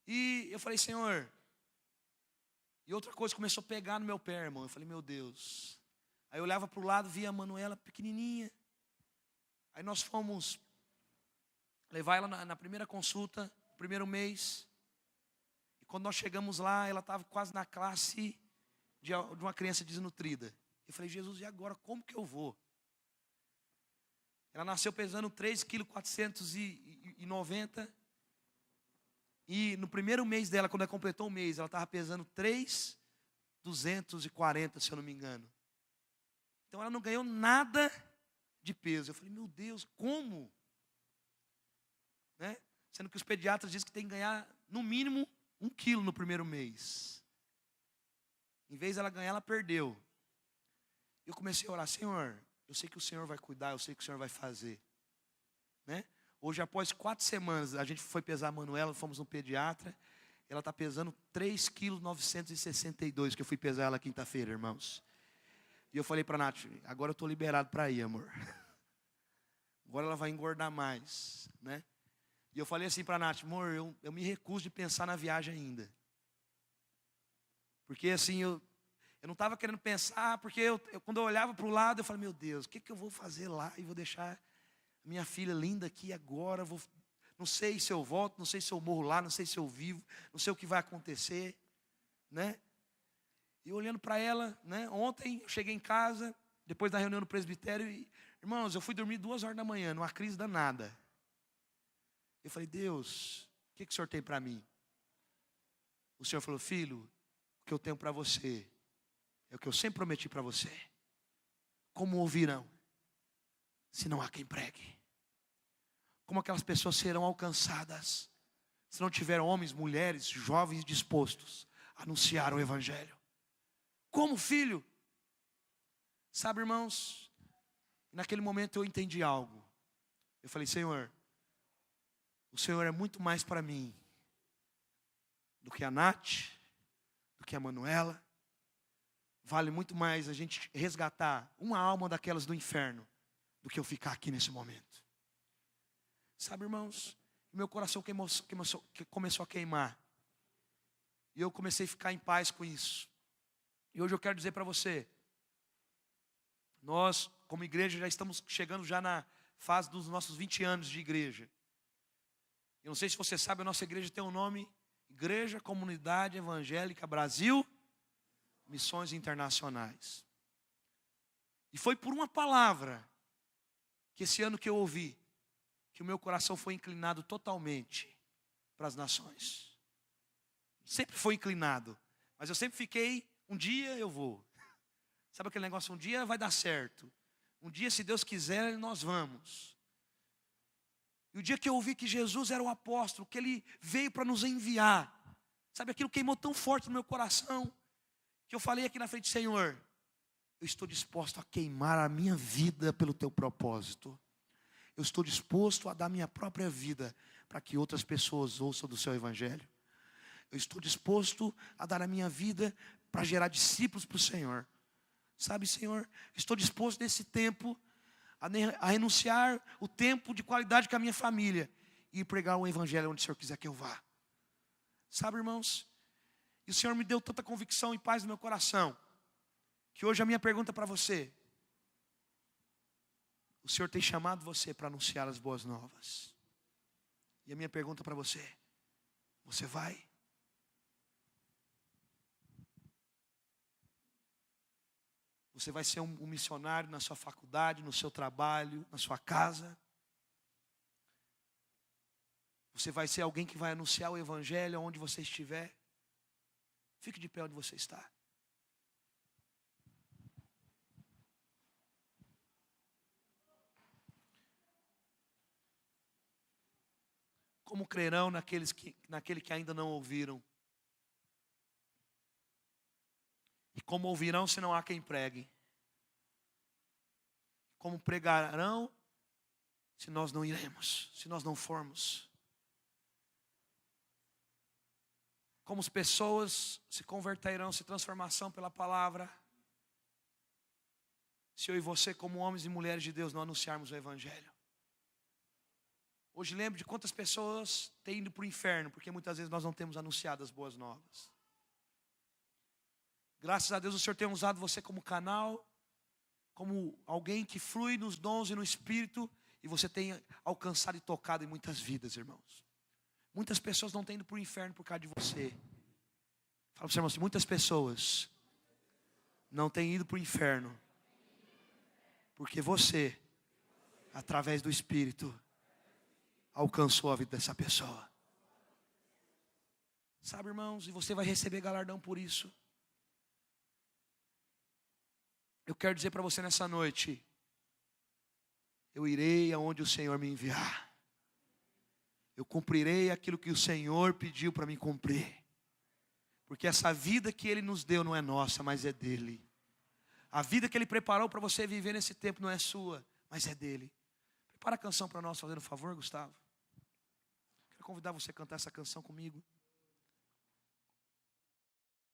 E eu falei, Senhor... E outra coisa começou a pegar no meu pé, irmão. Eu falei, meu Deus. Aí eu olhava para o lado, via a Manuela pequenininha. Aí nós fomos levar ela na primeira consulta, no primeiro mês. E quando nós chegamos lá, ela estava quase na classe de uma criança desnutrida. Eu falei, Jesus, e agora? Como que eu vou? Ela nasceu pesando 3,490 kg. E no primeiro mês dela, quando ela completou o mês, ela estava pesando 3,240, se eu não me engano. Então ela não ganhou nada de peso. Eu falei, meu Deus, como? Né? Sendo que os pediatras dizem que tem que ganhar, no mínimo, 1 quilo no primeiro mês. Em vez de ela ganhar, ela perdeu. Eu comecei a orar, Senhor, eu sei que o Senhor vai cuidar, eu sei que o Senhor vai fazer. Né? Hoje, após 4 semanas, a gente foi pesar a Manuela, fomos no pediatra. Ela está pesando 3,962 kg, que eu fui pesar ela quinta-feira, irmãos. E eu falei para a Nath, agora eu estou liberado para ir, amor. Agora ela vai engordar mais, né? E eu falei assim para a Nath, amor, eu me recuso de pensar na viagem ainda. Porque assim, eu não estava querendo pensar, porque quando eu olhava para o lado, eu falei, meu Deus, o que eu vou fazer lá? E vou deixar minha filha linda aqui agora, não sei se eu volto, não sei se eu morro lá, não sei se eu vivo, não sei o que vai acontecer, né? E olhando para ela, né? Ontem eu cheguei em casa, depois da reunião no presbitério, e, irmãos, eu fui dormir 2 horas da manhã, numa crise danada. Eu falei, Deus, o que o Senhor tem para mim? O Senhor falou, filho, o que eu tenho para você é o que eu sempre prometi para você. Como ouvirão, se não há quem pregue? Como aquelas pessoas serão alcançadas se não tiver homens, mulheres, jovens dispostos a anunciar o evangelho? Como, filho? Sabe, irmãos, E naquele momento eu entendi algo. Eu falei, Senhor, o Senhor é muito mais para mim do que a Nath, do que a Manuela. Vale muito mais a gente resgatar uma alma daquelas do inferno do que eu ficar aqui nesse momento. Sabe, irmãos, meu coração começou a queimar. E eu comecei a ficar em paz com isso. E hoje eu quero dizer para você, nós, como igreja, já estamos chegando já na fase dos nossos 20 anos de igreja. Eu não sei se você sabe, a nossa igreja tem um nome, Igreja Comunidade Evangélica Brasil, Missões Internacionais. E foi por uma palavra, que esse ano que eu ouvi, que o meu coração foi inclinado totalmente para as nações. Sempre foi inclinado, mas eu sempre fiquei, um dia eu vou. Sabe aquele negócio, um dia vai dar certo. Um dia, se Deus quiser, nós vamos. E o dia que eu ouvi que Jesus era o apóstolo, que Ele veio para nos enviar. Sabe, aquilo queimou tão forte no meu coração, que eu falei aqui na frente, Senhor, eu estou disposto a queimar a minha vida pelo Teu propósito. Eu estou disposto a dar minha própria vida para que outras pessoas ouçam do Seu Evangelho. Eu estou disposto a dar a minha vida para gerar discípulos para o Senhor. Sabe, Senhor, estou disposto nesse tempo a renunciar o tempo de qualidade com a minha família e pregar o Evangelho onde o Senhor quiser que eu vá. Sabe, irmãos, e o Senhor me deu tanta convicção e paz no meu coração, que hoje a minha pergunta para você, o Senhor tem chamado você para anunciar as boas novas. E a minha pergunta para você, você vai? Você vai ser um missionário na sua faculdade, no seu trabalho, na sua casa. Você vai ser alguém que vai anunciar o Evangelho onde você estiver. Fique de pé onde você está. Como crerão naquele que ainda não ouviram? E como ouvirão se não há quem pregue? Como pregarão se nós não iremos, se nós não formos? Como as pessoas se converterão, se transformação pela palavra, se eu e você, como homens e mulheres de Deus, não anunciarmos o Evangelho? Hoje lembro de quantas pessoas têm ido para o inferno, porque muitas vezes nós não temos anunciado as boas novas. Graças a Deus o Senhor tem usado você como canal, como alguém que flui nos dons e no Espírito, e você tem alcançado e tocado em muitas vidas, irmãos. Muitas pessoas não têm ido para o inferno por causa de você. Fala para os irmãos, muitas pessoas não têm ido para o inferno, porque você, através do Espírito, alcançou a vida dessa pessoa. Sabe, irmãos, e você vai receber galardão por isso. Eu quero dizer para você nessa noite, eu irei aonde o Senhor me enviar. Eu cumprirei aquilo que o Senhor pediu para mim cumprir. Porque essa vida que Ele nos deu não é nossa, mas é dEle. A vida que Ele preparou para você viver nesse tempo não é sua, mas é dEle. Prepara a canção para nós, fazendo um favor, Gustavo. Quero convidar você a cantar essa canção comigo.